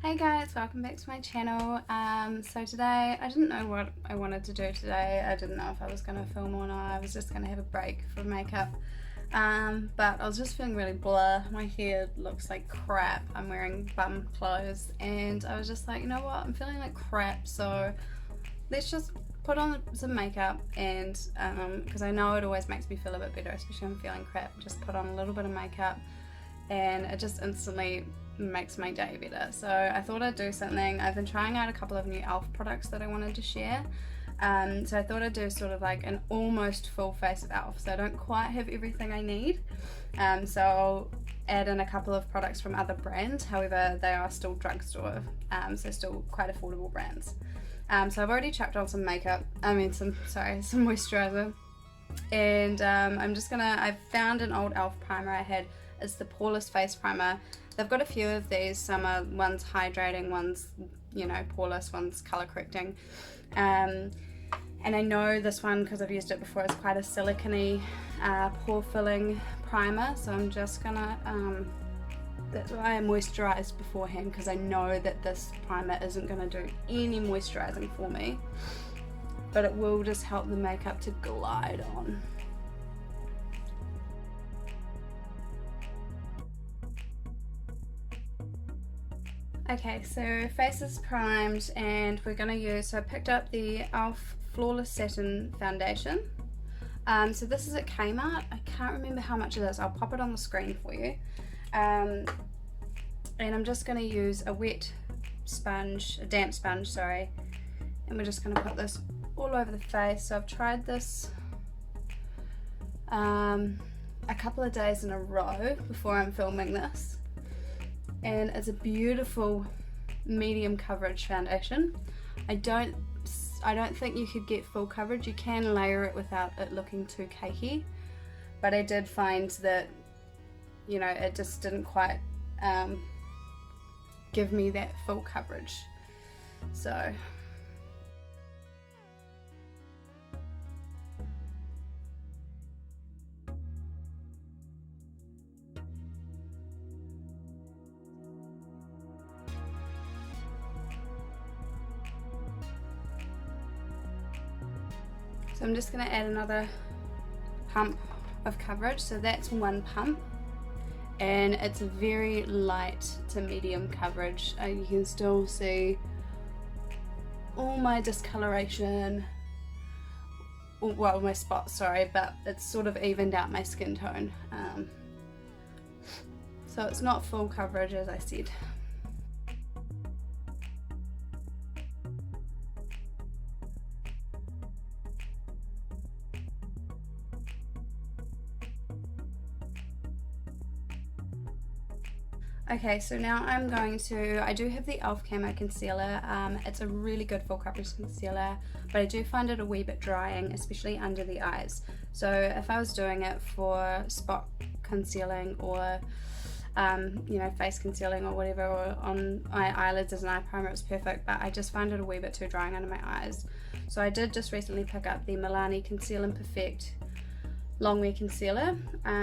Hey guys, welcome back to my channel. So today, I didn't know what I wanted to do today. I didn't know if I was going to film or not. I was just going to have a break from makeup. But I was just feeling really blah. My hair looks like crap. I'm wearing bum clothes and I was just like, you know what, I'm feeling like crap, so let's just put on some makeup and because I know it always makes me feel a bit better, especially when I'm feeling crap. Just put on a little bit of makeup and it just instantly makes my day better. So I thought I'd do something. I've been trying out a couple of new e.l.f. products that I wanted to share. So I thought I'd do sort of like an almost full face of e.l.f. So I don't quite have everything I need. So I'll add in a couple of products from other brands. However, they are still drugstore, so still quite affordable brands. So I've already chucked on some makeup. Some moisturizer. And I found an old e.l.f. primer I had. It's the Poreless face primer. They've got a few of these. Some are one's hydrating, one's poreless, one's color correcting. And I know this one because I've used it before. It's quite a silicone, pore filling primer. So I'm just gonna. That's why I moisturized beforehand, because I know that this primer isn't gonna do any moisturizing for me, but it will just help the makeup to glide on. Okay, so face is primed and we're going to use, so I picked up the e.l.f. Flawless Satin Foundation. So this is at Kmart. I can't remember how much it is. I'll pop it on the screen for you. And I'm just going to use a wet sponge, a damp sponge, sorry. And we're just going to put this all over the face. So I've tried this a couple of days in a row before I'm filming this. And it's a beautiful medium coverage foundation. I don't think you could get full coverage. You can layer it without it looking too cakey, but I did find that it just didn't quite give me that full coverage. So I'm just going to add another pump of coverage. So that's one pump, and it's a very light to medium coverage. You can still see all my discoloration, well, my spots, sorry, but it's sort of evened out my skin tone. So it's not full coverage, as I said. Okay, so now I'm going to, I do have the e.l.f. Camo Concealer. It's a really good full coverage concealer, but I do find it a wee bit drying, especially under the eyes. So if I was doing it for spot concealing or face concealing or whatever, or on my eyelids as an eye primer, it was perfect, but I just find it a wee bit too drying under my eyes. So I did just recently pick up the Milani Conceal and Perfect Longwear Concealer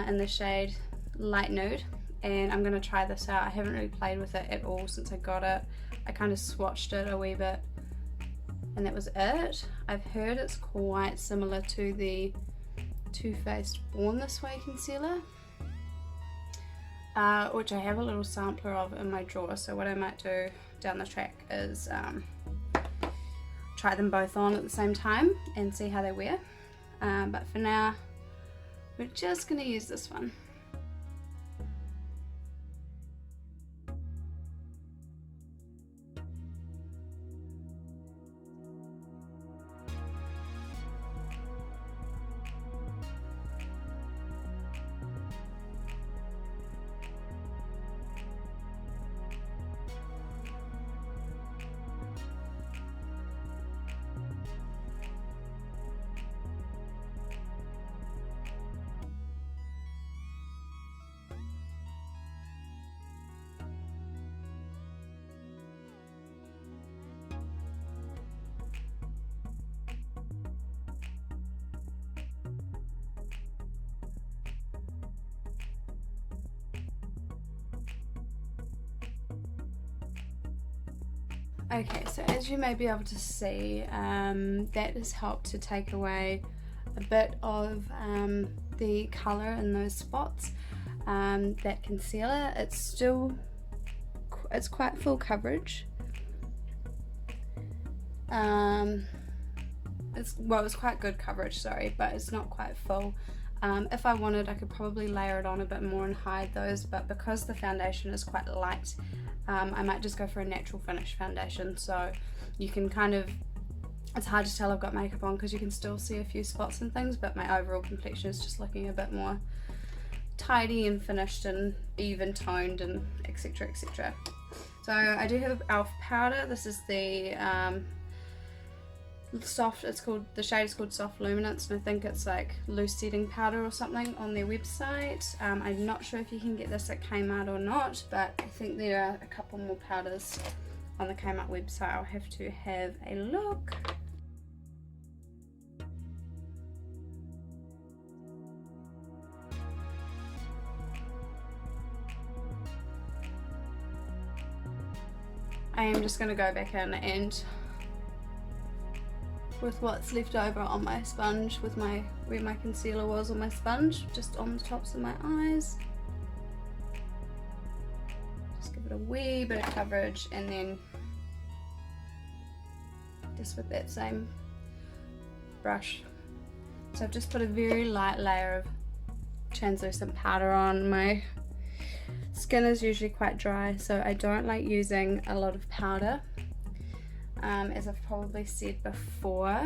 in the shade Light Nude. And I'm going to try this out. I haven't really played with it at all since I got it. I kind of swatched it a wee bit and that was it. I've heard it's quite similar to the Too Faced Born This Way concealer, which I have a little sampler of in my drawer. So what I might do down the track is try them both on at the same time and see how they wear. But for now, we're just going to use this one. Okay, so as you may be able to see, that has helped to take away a bit of the colour in those spots. That concealer, it's quite full coverage. It's quite good coverage, sorry, but it's not quite full. If I wanted, I could probably layer it on a bit more and hide those, but because the foundation is quite light, I might just go for a natural finish foundation, so you can kind of, it's hard to tell I've got makeup on because you can still see a few spots and things, but my overall complexion is just looking a bit more tidy and finished and even toned and etc, etc. So I do have e.l.f. powder. This is the soft, the shade is called Soft Luminance, and I think it's like loose setting powder or something on their website. I'm not sure if you can get this at Kmart or not, but I think there are a couple more powders on the Kmart website. I'll have to have a look. I am just going to go back in and with what's left over on my sponge, with where my concealer was on my sponge, just on the tops of my eyes. Just give it a wee bit of coverage, and then just with that same brush. So I've just put a very light layer of translucent powder on. My skin is usually quite dry, so I don't like using a lot of powder. As I've probably said before,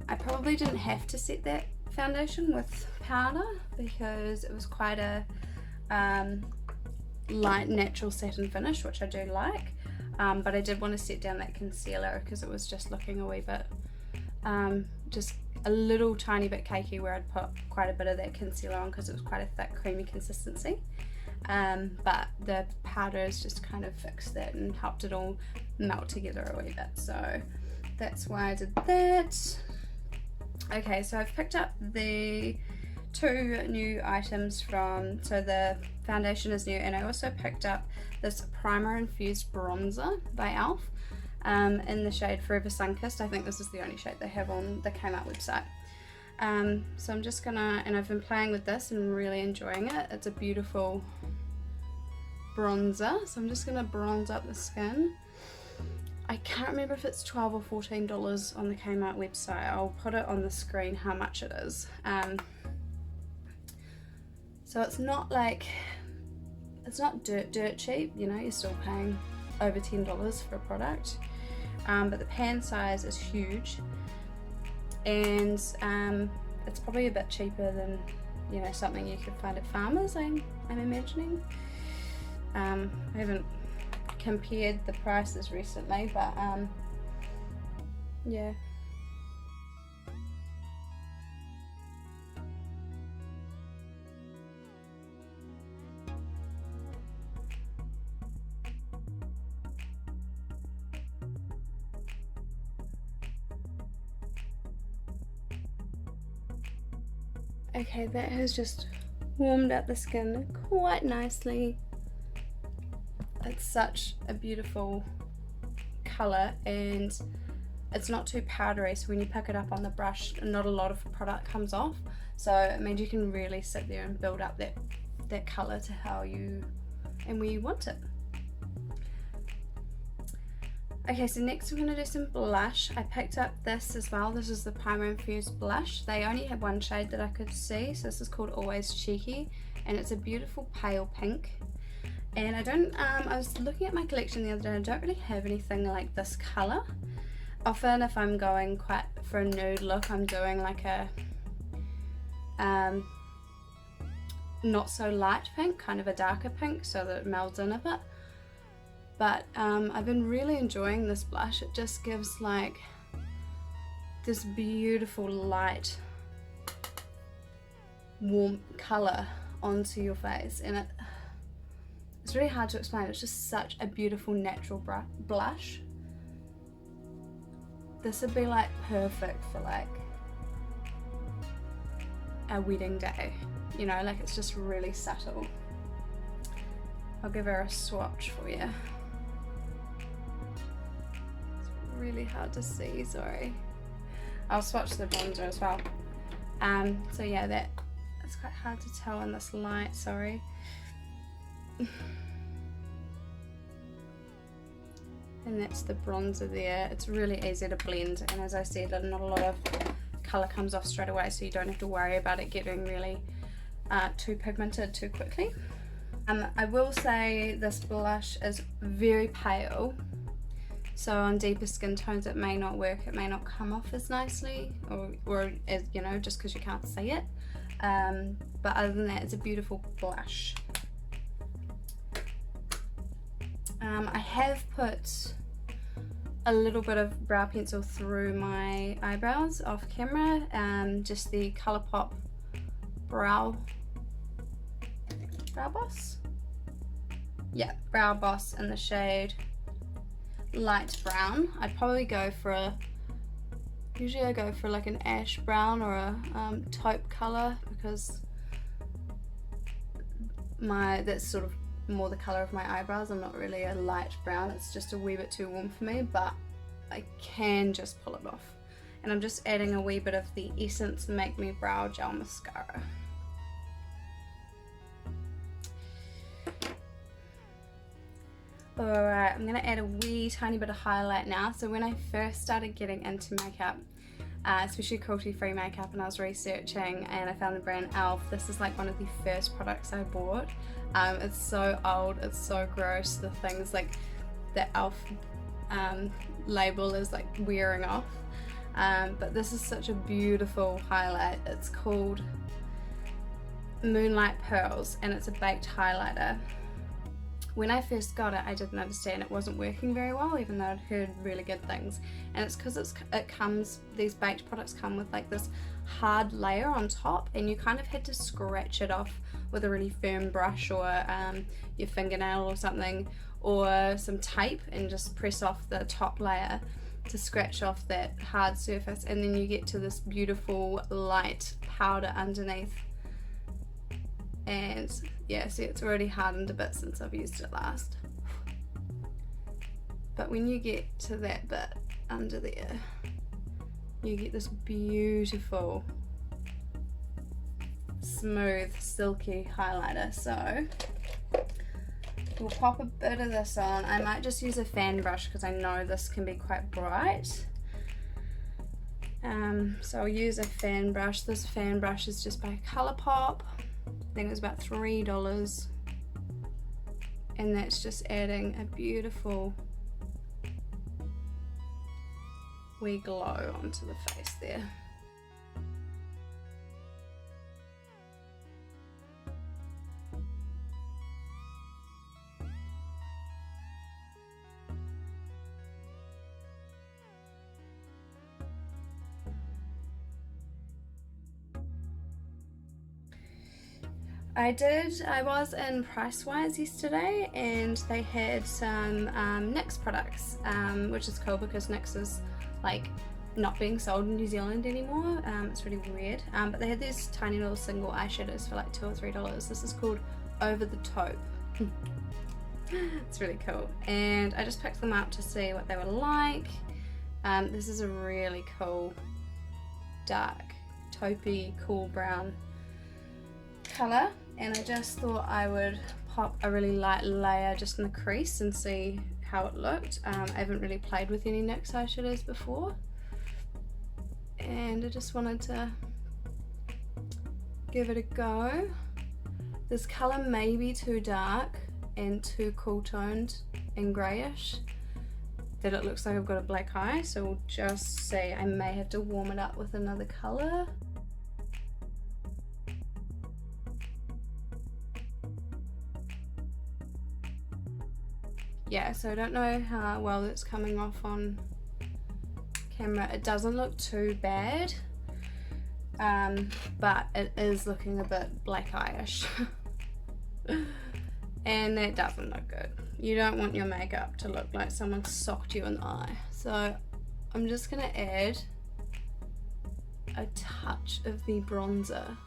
I probably didn't have to set that foundation with powder because it was quite a light natural satin finish, which I do like, but I did want to set down that concealer because it was just looking a wee bit just a little tiny bit cakey, where I'd put quite a bit of that concealer on because it was quite a thick creamy consistency. But the powder has just kind of fixed that and helped it all melt together a wee bit, so that's why I did that. Okay, so I've picked up the two new items so the foundation is new, and I also picked up this primer infused bronzer by e.l.f. In the shade Forever Sunkissed. I think this is the only shade they have on the Kmart website. So I'm just gonna, and I've been playing with this and really enjoying it. It's a beautiful bronzer, so I'm just gonna bronze up the skin. I can't remember if it's $12 or $14 on the Kmart website. I'll put it on the screen how much it is. So it's not like, it's not dirt cheap, you know, you're still paying over $10 for a product, but the pan size is huge, and it's probably a bit cheaper than, you know, something you could find at Farmers, I'm imagining. I haven't compared the prices recently, but yeah. Okay, that has just warmed up the skin quite nicely. It's such a beautiful colour, and it's not too powdery, so when you pick it up on the brush, not a lot of product comes off, so it means you can really sit there and build up that colour to how you and where you want it. Okay, so next we're going to do some blush. I picked up this as well. This is the Primer Infused blush. They only had one shade that I could see, so this is called Always Cheeky, and it's a beautiful pale pink. And I was looking at my collection the other day, and I don't really have anything like this colour. Often if I'm going quite for a nude look, I'm doing like a not so light pink, kind of a darker pink, so that it melds in a bit. But I've been really enjoying this blush. It just gives like this beautiful light warm colour onto your face, and it's really hard to explain. It's just such a beautiful natural blush. This would be like perfect for like a wedding day, you know, like it's just really subtle. I'll give her a swatch for you. really hard to see, sorry. I'll swatch the bronzer as well. So yeah, it's quite hard to tell in this light, sorry. And that's the bronzer there. It's really easy to blend, and as I said, not a lot of colour comes off straight away, so you don't have to worry about it getting really too pigmented too quickly. I will say this blush is very pale, so on deeper skin tones it may not work, it may not come off as nicely, or as, you know, just because you can't see it. But other than that, it's a beautiful blush. I have put a little bit of brow pencil through my eyebrows off camera, just the Colourpop Brow Boss? Yeah, Brow Boss in the shade light brown. I'd probably go for usually I go for like an ash brown or a taupe colour, because that's sort of more the colour of my eyebrows. I'm not really a light brown, it's just a wee bit too warm for me, but I can just pull it off. And I'm just adding a wee bit of the Essence Make Me Brow Gel Mascara. Alright, I'm going to add a wee tiny bit of highlight now. So when I first started getting into makeup, especially cruelty-free makeup, and I was researching and I found the brand e.l.f. This is like one of the first products I bought. It's so old, it's so gross, the things like the e.l.f. Label is like wearing off. But this is such a beautiful highlight. It's called Moonlight Pearls, and it's a baked highlighter. When I first got it, I didn't understand it wasn't working very well, even though I'd heard really good things. And it's because these baked products come with like this hard layer on top, and you kind of had to scratch it off with a really firm brush, or your fingernail or something, or some tape, and just press off the top layer to scratch off that hard surface, and then you get to this beautiful light powder underneath. And yeah, see, it's already hardened a bit since I've used it last. But when you get to that bit under there, you get this beautiful, smooth, silky highlighter. So we'll pop a bit of this on. I might just use a fan brush because I know this can be quite bright. So I'll use a fan brush. This fan brush is just by Colourpop. I think it was about $3, and that's just adding a beautiful wee glow onto the face there. I was in Pricewise yesterday, and they had some NYX products, which is cool because NYX is like not being sold in New Zealand anymore. It's really weird, but they had these tiny little single eyeshadows for like $2 or $3. This is called Over the Taupe. It's really cool, and I just picked them up to see what they were like. This is a really cool dark taupey cool brown colour, and I just thought I would pop a really light layer just in the crease and see how it looked. I haven't really played with any NYX eyeshadows before, and I just wanted to give it a go. This colour may be too dark and too cool toned and greyish that it looks like I've got a black eye, so we'll just see. I may have to warm it up with another colour. Yeah, so I don't know how well it's coming off on camera. It doesn't look too bad, but it is looking a bit black eye-ish. And that doesn't look good. You don't want your makeup to look like someone socked you in the eye. So I'm just gonna add a touch of the bronzer,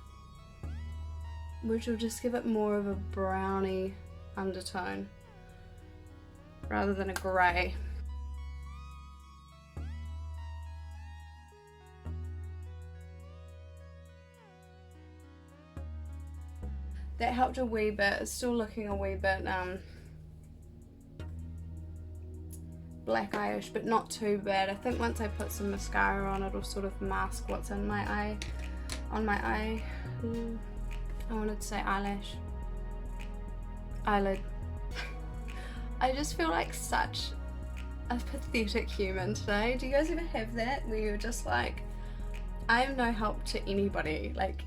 which will just give it more of a browny undertone rather than a grey. that helped a wee bit. It's still looking a wee bit black-ish, but not too bad. I think once I put some mascara on, it'll sort of mask what's in my eye, on my eye. I wanted to say eyelid. I just feel like such a pathetic human today. Do you guys ever have that where you're just like, I am no help to anybody, like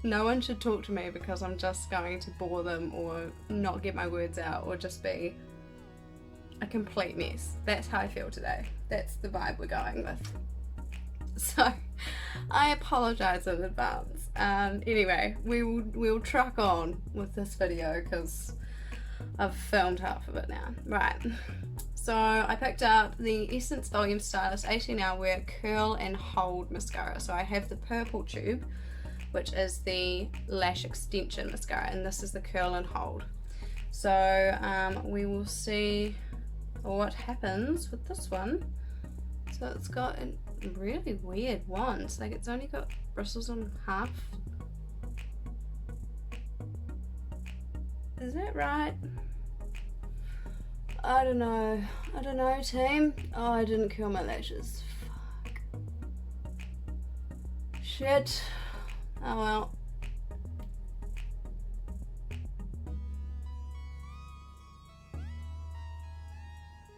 no one should talk to me because I'm just going to bore them or not get my words out or just be a complete mess? That's how I feel today. That's the vibe we're going with. So I apologize in advance. Anyway, we'll truck on with this video because I've filmed half of it now. Right, so I picked up the Essence Volume Stylist 18-hour wear curl and hold mascara. So I have the purple tube, which is the lash extension mascara, and this is the curl and hold. So we will see what happens with this one. So it's got a really weird wand, like it's only got bristles on half. Is that right? I don't know team. Oh, I didn't curl my lashes, fuck. Shit. Oh well.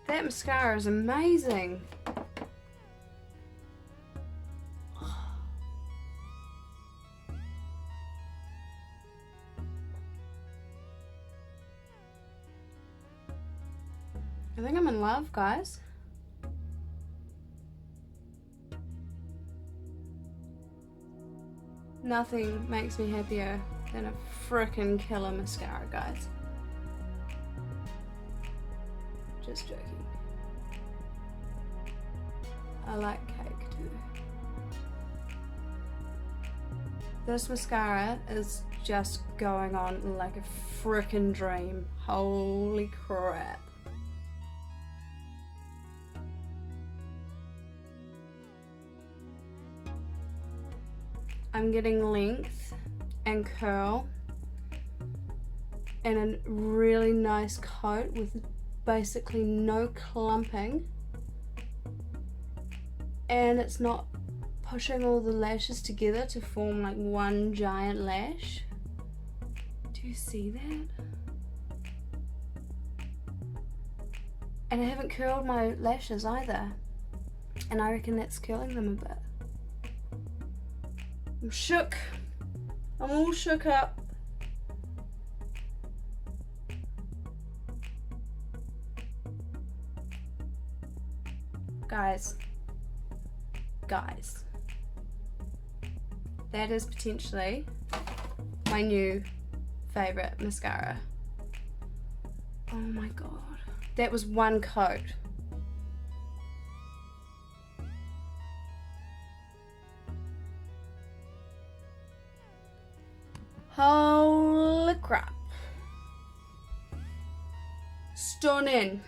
That mascara is amazing. I think I'm in love, guys. Nothing makes me happier than a frickin' killer mascara, guys. Just joking. I like cake too. This mascara is just going on like a frickin' dream. Holy crap. I'm getting length and curl and a really nice coat with basically no clumping, and it's not pushing all the lashes together to form like one giant lash. Do you see that? And I haven't curled my lashes either, and I reckon that's curling them a bit. I'm shook. I'm all shook up. Guys, that is potentially my new favorite mascara. Oh my god, that was one coat. Holy crap. Stunning.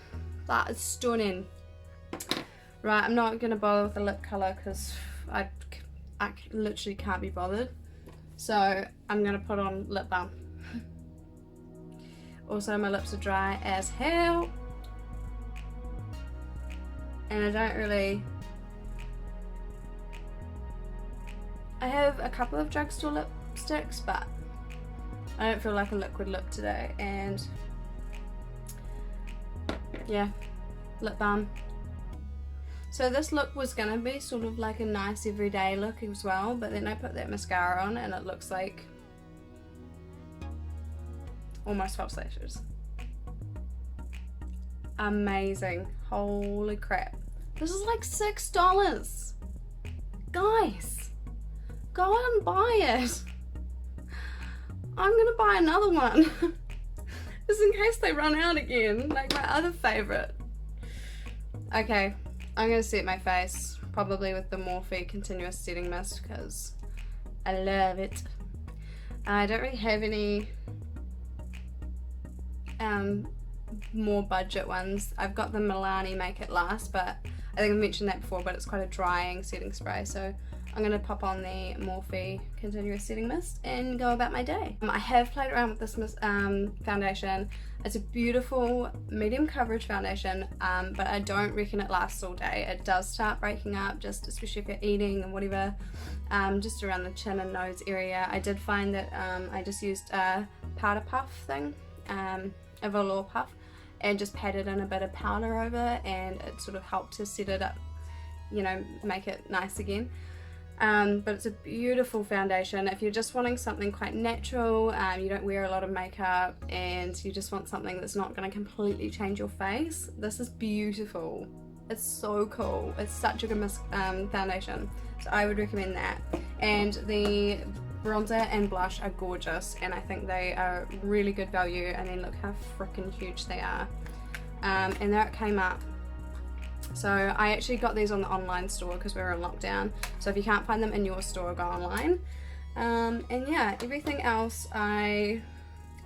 That is stunning. Right, I'm not going to bother with the lip colour because I literally can't be bothered. So I'm going to put on lip balm. Also, my lips are dry as hell. And I don't really... I have a couple of drugstore lipsticks, but I don't feel like a liquid lip today. And yeah, lip balm. So this look was gonna be sort of like a nice everyday look as well, but then I put that mascara on and it looks like almost false lashes. Amazing. Holy crap. This is like $6. Guys, go out and buy it. I'm gonna buy another one. Just in case they run out again, like my other favorite. Okay. I'm going to set my face, probably with the Morphe Continuous Setting Mist, because I love it. I don't really have any more budget ones. I've got the Milani Make It Last, but I think I've mentioned that before, but it's quite a drying setting spray, so I'm going to pop on the Morphe Continuous Setting Mist and go about my day. I have played around with this foundation. It's a beautiful medium coverage foundation, but I don't reckon it lasts all day. It does start breaking up, just especially if you're eating and whatever, just around the chin and nose area. I did find that I just used a powder puff thing, a velour puff, and just patted in a bit of powder over, and it sort of helped to set it up, you know, make it nice again. But it's a beautiful foundation if you're just wanting something quite natural, you don't wear a lot of makeup and you just want something that's not going to completely change your face. This is beautiful. It's so cool. It's such a good foundation, so I would recommend that. And the bronzer and blush are gorgeous, and I think they are really good value. And then look how freaking huge they are, and there it came up. So I actually got these on the online store because we were in lockdown, so if you can't find them in your store, go online. And yeah, everything else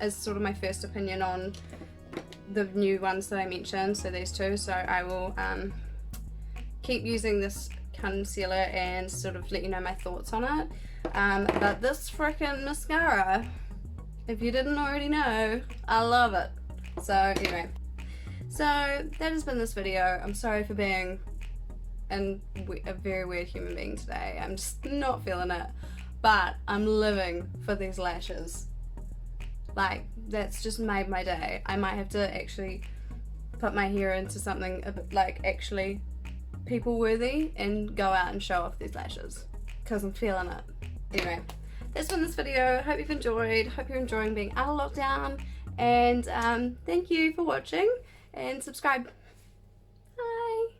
is sort of my first opinion on the new ones that I mentioned, so these two. So I will keep using this concealer and sort of let you know my thoughts on it. But this freaking mascara, if you didn't already know, I love it. So anyway, so that has been this video. I'm sorry for being a very weird human being today. I'm just not feeling it, but I'm living for these lashes. Like, that's just made my day. I might have to actually put my hair into something a bit like actually people worthy and go out and show off these lashes because I'm feeling it. Anyway, that's been this video. Hope you've enjoyed. Hope you're enjoying being out of lockdown, and thank you for watching, and subscribe.